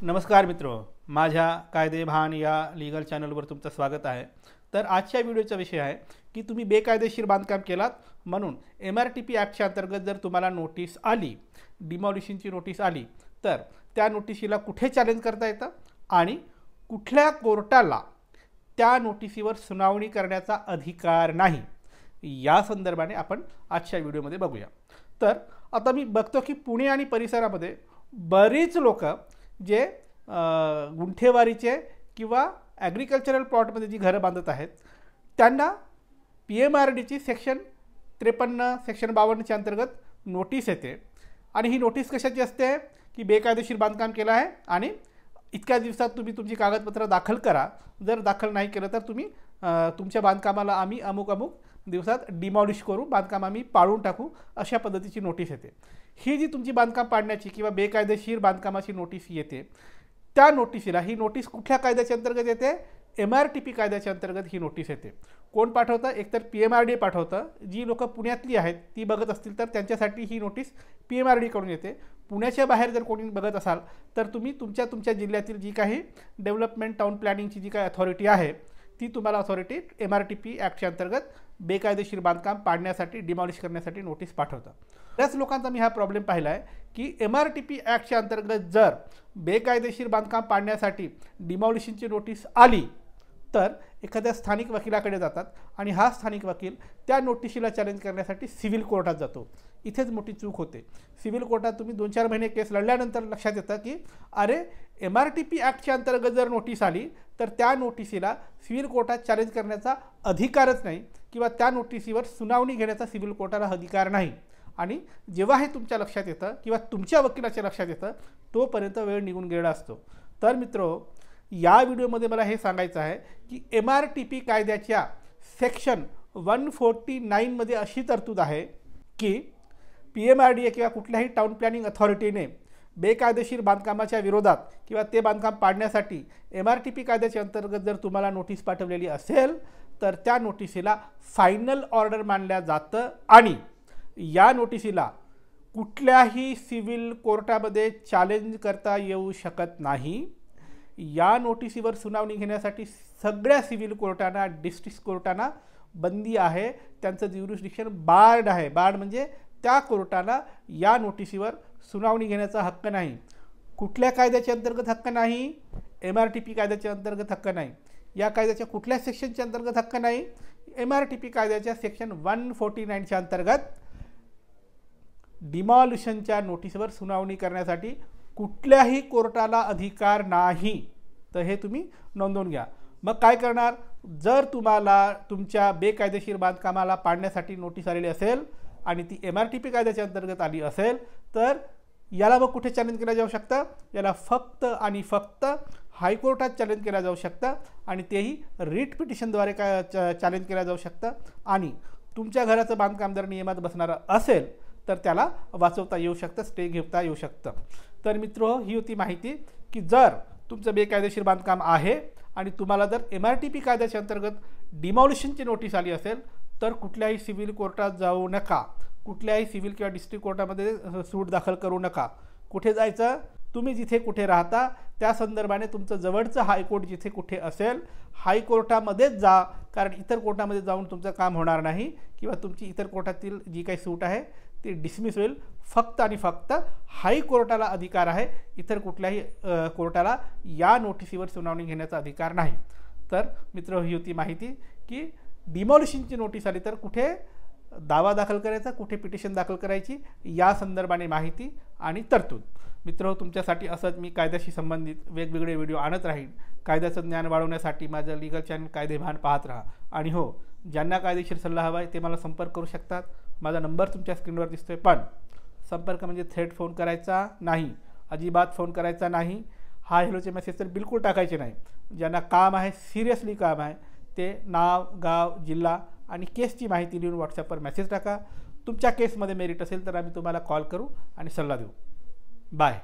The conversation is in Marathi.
नमस्कार मित्रो, माझ्या कायदेभान या लीगल चॅनलवर तुमचं स्वागत आहे। तर आजच्या व्हिडिओचा विषय आहे की तुम्ही बेकायदेशीर बांधकाम केलात म्हणून MRTP ॲक्टच्या अंतर्गत जर तुम्हाला नोटीस आली, डिमॉलिशनची नोटीस आली, तर त्या नोटिसीला कुठे चॅलेंज करता येतं आणि कुठल्या कोर्टाला त्या नोटिसीवर सुनावणी करण्याचा अधिकार नाही, या संदर्भाने आपण आजच्या व्हिडिओमध्ये बघूया। तर आता मी बघतो की पुणे आणि परिसरामध्ये बरीच लोक जे गुंठेवारीचे किंवा ॲग्रिकल्चरल प्लॉटमध्ये जी घरं बांधत आहेत त्यांना PMRDची सेक्शन 53 सेक्शन 52च्या अंतर्गत नोटीस येते आणि ही नोटीस कशाची असते की बेकायदेशीर बांधकाम केलं आहे आणि इतक्या दिवसात तुम्ही तुमची कागदपत्र दाखल करा, जर दाखल नाही केलं तर तुम्ही तुमच्या बांधकामाला आम्ही अमुक दिवसात डिमॉलिश करू, बांधकाम आम्ही पाडून टाकू, अशा पद्धतीची नोटीस येते। ही जी तुमची बांधकाम पाडण्याची किंवा बेकायदेशीर बांधकामाची नोटीस येते त्या नोटिसीला, ही नोटीस कुठल्या कायद्याच्या अंतर्गत येते? MRTP कायद्याच्या अंतर्गत ही नोटीस येते। कोण पाठवतं? एकतर PMRD पाठवतं। जी लोक पुण्यातली आहेत ती बघत असतील तर त्यांच्यासाठी ही नोटीस PMRD कडून येते। पुण्याच्या बाहेर जर कोणी बघत असाल तर तुम्ही तुमच्या जिल्ह्यातील जी काही डेव्हलपमेंट टाउन प्लॅनिंगची जी काही अथॉरिटी आहे ती तुम्हाला अथॉरिटी MRTP ॲक्टच्या अंतर्गत बेकायदेशीर बांधकाम पाडण्यासाठी, डिमॉलिश करण्यासाठी नोटीस पाठवतं। बऱ्याच लोकांचा मी हा प्रॉब्लेम पाहिला आहे की MRTP ॲक्टच्या अंतर्गत जर बेकायदेशीर बांधकाम पाडण्यासाठी डिमॉलिशनची नोटीस आली तर एखाद्या स्थानिक वकिलाकडे जातात आणि हा स्थानिक वकील त्या नोटिशीला चॅलेंज करण्यासाठी सिव्हिल कोर्टात जातो। इथेच मोठी चूक होते। सिव्हिल कोर्टात तुम्ही 2-4 महिने केस लढल्यानंतर लक्षात येतं की अरे MRTP ॲक्टच्या अंतर्गत जर नोटीस आली तर त्या नोटिसीला सिव्हिल कोर्टात चॅलेंज करण्याचा अधिकारच नाही किंवा त्या नोटिसीवर सुनावणी घेण्याचा सिव्हिल कोर्टाला अधिकार नाही। आणि जेव्हा हे तुमच्या लक्षात येतं किंवा तुमच्या वकिलाच्या लक्षात येतं तोपर्यंत वेळ निघून गेलेला असतो। तर मित्रो, या व्हिडिओमध्ये मला हे सांगायचं आहे की MRTP कायद्याच्या सेक्शन 149 मध्ये अशी तरतूद आहे की PMRDA किंवा कुठल्याही टाउन प्लॅनिंग अथॉरिटीने बेकायदेशीर बांधकामाच्या विरोधात किंवा ते बांधकाम पाडण्यासाठी MRTP कायद्याच्या अंतर्गत जर तुम्हाला नोटीस पाठवलेली असेल तर त्या नोटिसीला फायनल ऑर्डर मानल्या जातं आणि या नोटिसीला कुठल्याही सिव्हिल कोर्टामध्ये चॅलेंज करता येऊ शकत नाही। या नोटिसीवर सुनावणी घेण्यासाठी सगळ्या सिव्हिल कोर्टांना, डिस्ट्रिक्ट कोर्टांना बंदी आहे। त्यांचं ज्युरिस्डिक्शन बार्ड आहे। बार्ड म्हणजे त्या कोर्टाला या नोटिसीवर सुनावणी घेण्याचा हक्क नाही। कुठल्या कायद्याच्या अंतर्गत हक्क नाही? MRTP कायद्याच्या अंतर्गत हक्क नाही। या कायद्याच्या कुठल्या सेक्शनच्या अंतर्गत हक्क नाही? MRTP कायद्याच्या सेक्शन 149च्या अंतर्गत डिमॉलिशनच्या नोटिसवर सुनावणी करण्यासाठी कुठल्याही कोर्टाला अधिकार नाही। तर हे तुम्ही नोंदवून घ्या। मग काय करणार? जर तुम्हाला तुमच्या बेकायदेशीर बांधकामाला पाडण्यासाठी नोटीस आलेली असेल आणि ती MRTP कायद्याच्या अंतर्गत आली असेल तर याला मग कुठे चॅलेंज केलं जाऊ शकतं? याला फक्त आणि फक्त हायकोर्टात चॅलेंज केलं जाऊ शकतं आणि तेही रिट पिटिशनद्वारे चॅलेंज केलं जाऊ शकतं। आणि तुमच्या घराचं बांधकाम जर नियमात बसणारं असेल तर त्याला वाचवता येऊ शकतं, स्टे घेता येऊ शकतं। तर मित्रो, ही होती माहिती की जर तुमचं बेकायदेशीर बांधकाम आहे आणि तुम्हाला जर MRTP कायद्याच्या अंतर्गत डिमॉलिशनची नोटीस आली असेल तर कुठल्याही सिव्हिल कोर्टात जाऊ नका, कुठल्याही सिव्हिल किंवा डिस्ट्रिक्ट कोर्टामध्ये सूट दाखल करू नका। कुठे जायचं? तुम्ही जिथे कुठे राहता त्या संदर्भाने तुमचं जवळचं हायकोर्ट जिथे कुठे असेल हायकोर्टामध्येच जा, कारण इतर कोर्टामध्ये जाऊन तुमचं काम होणार नाही किंवा तुमची इतर कोर्टातील जी काही सूट आहे ती डिसमिस होईल। फक्त आणि फक्त हायकोर्टाला अधिकार आहे, इतर कुठल्याही कोर्टाला या नोटिसीवर सुनावणी घेण्याचा अधिकार नाही। तर मित्र, ही होती माहिती की डिमॉलिशनची नोटीस आली तर कुठे दावा दाखल करायचा, कुठे पिटिशन दाखल करायची, या संदर्भाने माहिती आणि तरतूद। मित्र, तुमच्यासाठी असंच मी कायद्याशी संबंधित वेगवेगळे व्हिडिओ आणत राहीन। कायद्याचं ज्ञान वाढवण्यासाठी माझं लीगल चॅनल कायदेभान पाहत राहा। आणि हो, ज्यांना कायदेशीर सल्ला हवा आहे ते मला संपर्क करू शकतात। माझा नंबर तुमच्या स्क्रीनवर दिसतोय, पण संपर्क म्हणजे थेट फोन करायचा नाही, अजिबात फोन करायचा नाही। हा हेलोचे मेसेज तर बिलकुल टाकायचे नाही। ज्यांना काम आहे, सिरियसली काम आहे, ते नाव, गाव, जिल्हा आणि केसची माहिती लिहून व्हॉट्सॲपवर मेसेज टाका। तुमच्या केसमध्ये मेरिट असेल तर आम्ही तुम्हाला कॉल करू आणि सल्ला देऊ। बाय।